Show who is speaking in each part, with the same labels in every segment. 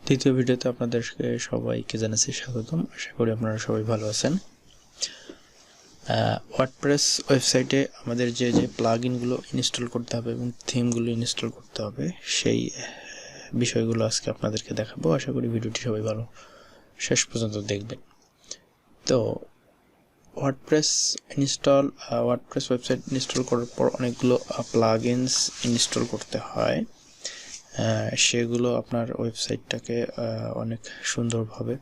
Speaker 1: দ্বিতীয় ভিডিওতে আপনাদেরকে সবাইকে জানাচ্ছি স্বাগতম। আশা করি আপনারা সবাই ভালো আছেন। ওয়ার্ডপ্রেস ওয়েবসাইটে আমাদের যে প্লাগইনগুলো ইনস্টল করতে হবে এবং থিমগুলো ইনস্টল করতে হবে সেই বিষয়গুলো আজকে আপনাদেরকে দেখাবো। আশা করি ভিডিওটি সবাই ভালো শেষ পর্যন্ত দেখবেন। তো ওয়ার্ডপ্রেস ওয়েবসাইট ইনস্টল করার পর অনেকগুলো প্লাগইনস ইনস্টল করতে হয়। সেগুলো আপনার ওয়েবসাইটটাকে অনেক সুন্দরভাবে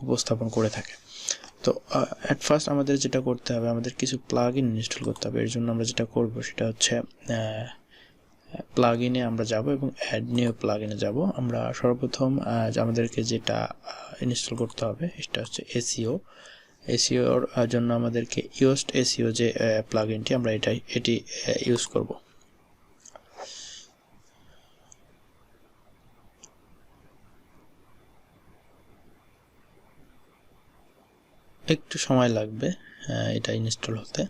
Speaker 1: উপস্থাপন করে থাকে। তো অ্যাট ফার্স্ট আমাদের যেটা করতে হবে, আমাদের কিছু প্লাগইন ইনস্টল করতে হবে। এর জন্য আমরা যেটা করব সেটা হচ্ছে প্লাগইনে আমরা যাব এবং অ্যাড নিউ প্লাগইনে যাব। আমরা সর্বপ্রথম আমাদেরকে যেটা ইনস্টল করতে হবে সেটা হচ্ছে এসইওর জন্য আমাদেরকে ইউজড এসইও যে প্লাগইনটি আমরা এটি ইউজ করব। একটু সময় লাগবে এটা ইনস্টল হতে।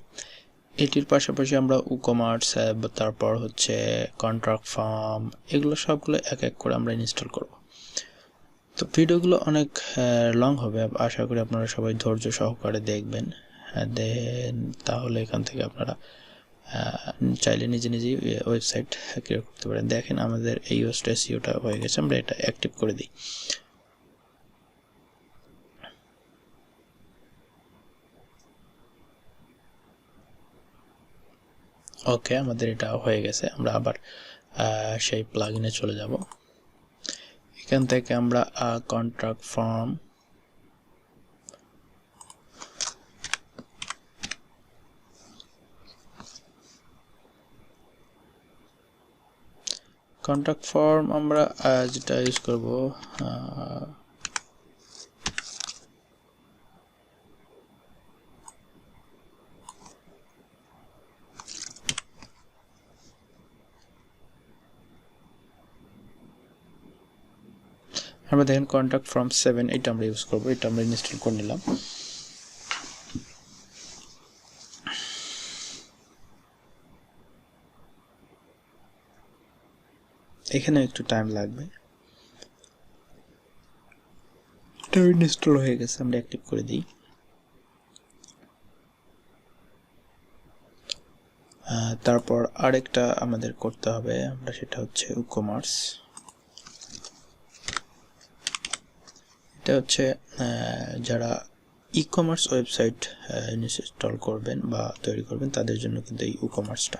Speaker 1: এটির পাশাপাশি আমরা ecommerce, তারপর হচ্ছে কন্ট্রাক্ট ফার্ম, এগুলো সবগুলো এক এক করে আমরা ইনস্টল করব। তো ভিডিওগুলো অনেক লং হবে, আশা করি আপনারা সবাই ধৈর্য সহকারে দেখবেন। দেন তাহলে এখান থেকে আপনারা চাইলে নিজে নিজেই ওয়েবসাইট ক্রিয়েট করতে পারেন। দেখেন আমাদের এই এসইওটা হয়ে গেছে, আমরা এটা অ্যাক্টিভ করে দিই। ওকে, আমাদের এটা হয়ে গেছে। আমরা আবার সেই প্লাগইনে চলে যাব। এখান থেকে আমরা কন্ট্রাক্ট ফর্ম, আমরা যেটা ইউজ করব আমরা দেখেন কন্ট্রাক্ট ফর্ম 7, এটা আমরা ইউজ করব। এটা আমরা ইনস্টল করে নিলাম। এখানে একটু টাইম লাগবে। এটা ইনস্টল হয়ে গেছে, আমরা অ্যাক্টিভ করে দিই। তারপর আরেকটা আমাদের করতে হবে, আমরা সেটা হচ্ছে ecommerce। এটা হচ্ছে যারা ecommerce ওয়েবসাইট ইনস্টল করবেন বা তৈরি করবেন তাদের জন্য কিন্তু এই ecommerceটা।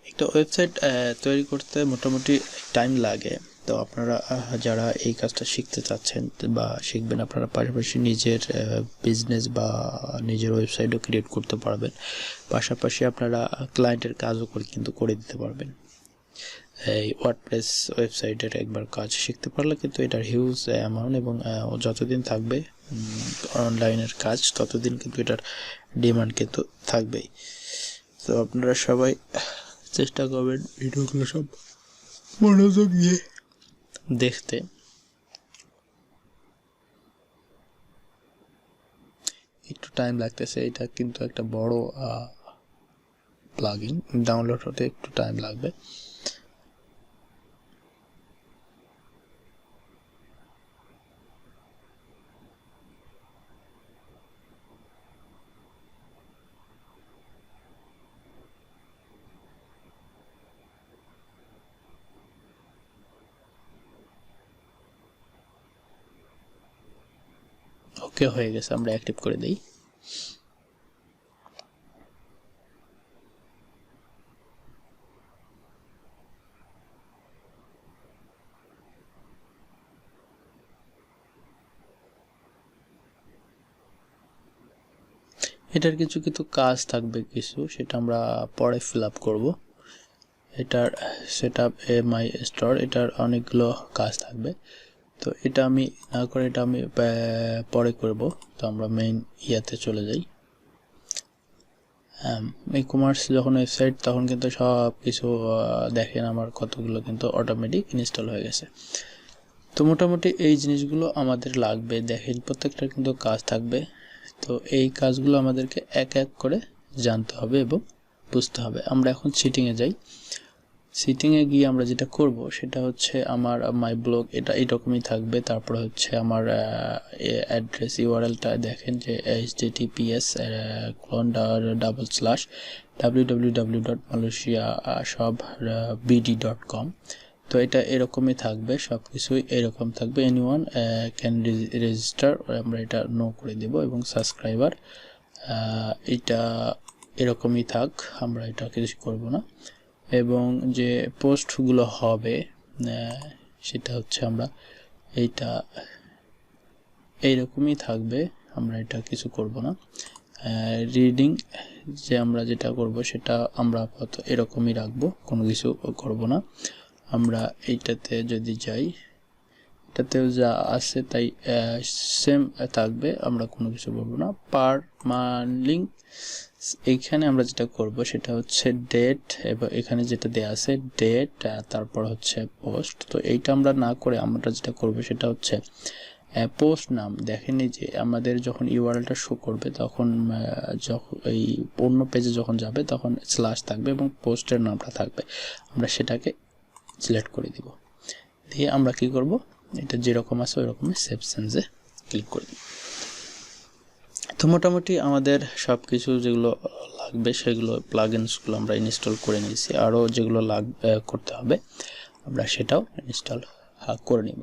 Speaker 1: একটা ওয়েবসাইট তৈরি করতে মোটামুটি টাইম লাগে। তো আপনারা যারা এই কাজটা শিখতে চাচ্ছেন বা শিখবেন, আপনারা পাশাপাশি নিজের বিজনেস বা নিজের ওয়েবসাইটও ক্রিয়েট করতে পারবেন। পাশাপাশি আপনারা ক্লায়েন্টের কাজও কিন্তু করে দিতে পারবেন। এই ওয়ার্ডপ্রেস ওয়েবসাইটের একবার কাজ শিখতে পারলে কিন্তু এটার হিউজ অ্যামাউন্ট, এবং যতদিন থাকবে অনলাইনের কাজ ততদিন কিন্তু এটার ডিমান্ড কিন্তু থাকবেই। তো আপনারা সবাই চেষ্টা করবেন ভিডিওগুলো সব মনোযোগ দিয়ে দেখতে। একটু টাইম লাগতেছে, এটা কিন্তু একটা বড় প্লাগইন, ডাউনলোড হতে একটু টাইম লাগবে। ওকে, হয়ে গেছে, আমরা অ্যাক্টিভ করে দিই। এটার কিছু কাজ থাকবে, সেটা আমরা পরে ফিল আপ করবো। এটার সেটআপ মাই স্টোর, এটার অনেকগুলো কাজ থাকবে। তো এটা আমি না করে এটা আমি পরে করব। তো আমরা মেইন ইয়াতে চলে যাই। ই-কমার্স যখন ওয়েবসাইট তখন কিন্তু সব কিছু দেখেন আমার কতগুলো কিন্তু অটোমেটিক ইনস্টল হয়ে গেছে। তো মোটামুটি এই জিনিসগুলো আমাদের লাগবে, দেখেন প্রত্যেকটা কিন্তু কাজ থাকবে। তো এই কাজগুলো আমাদেরকে এক এক করে জানতে হবে এবং বুঝতে হবে। আমরা এখন সিটিংয়ে যাই। সিটিংয়ে গিয়ে আমরা যেটা করব সেটা হচ্ছে আমার মাই ব্লগ এটা এইরকমই থাকবে। তারপরে হচ্ছে আমার অ্যাড্রেস ইউআরএলটা দেখেন যে https://www.malaysiashopbd.com। তো এটা এরকমই থাকবে, সব কিছুই এরকম থাকবে। এনিওয়ান ক্যান রেজিস্টার, আমরা এটা নো করে দেব। এবং সাবস্ক্রাইবার এটা এরকমই থাক, আমরা এটা কিছু করব না। এবং যে পোস্টগুলো হবে সেটা হচ্ছে আমরা এইটা এইরকমই থাকবে, আমরা এটা কিছু করব না। রিডিং যে আমরা যেটা করব সেটা আমরা আপাতত এরকমই রাখবো, কোনো কিছু করব না। আমরা এইটাতে যদি যাই, এটাতেও যা আছে তাই সেম থাকবে, আমরা কোনো কিছু বলবো না। পারমালিঙ্ক এইখানে আমরা যেটা করব সেটা হচ্ছে ডেট, এবং এখানে যেটা দেয়া আছে ডেট, তারপর হচ্ছে পোস্ট। তো এইটা আমরা না করে আমরা যেটা করব সেটা হচ্ছে পোস্ট নাম। দেখেন এই যে আমাদের যখন ইউআরএলটা শো করবে তখন যখন এই অন্য পেজে যখন যাবে তখন স্ল্যাশ থাকবে এবং পোস্টের নামটা থাকবে, আমরা সেটাকে সিলেক্ট করে দিব। দিয়ে আমরা কি করব, এটা যেরকম আছে ওই রকমই সেভ চেঞ্জে ক্লিক করে দিব। তো মোটামুটি আমাদের সব কিছু যেগুলো লাগবে সেগুলো প্লাগইনসগুলো আমরা ইনস্টল করে নিয়েছি। আরও যেগুলো করতে হবে আমরা সেটাও ইনস্টল করে নিব।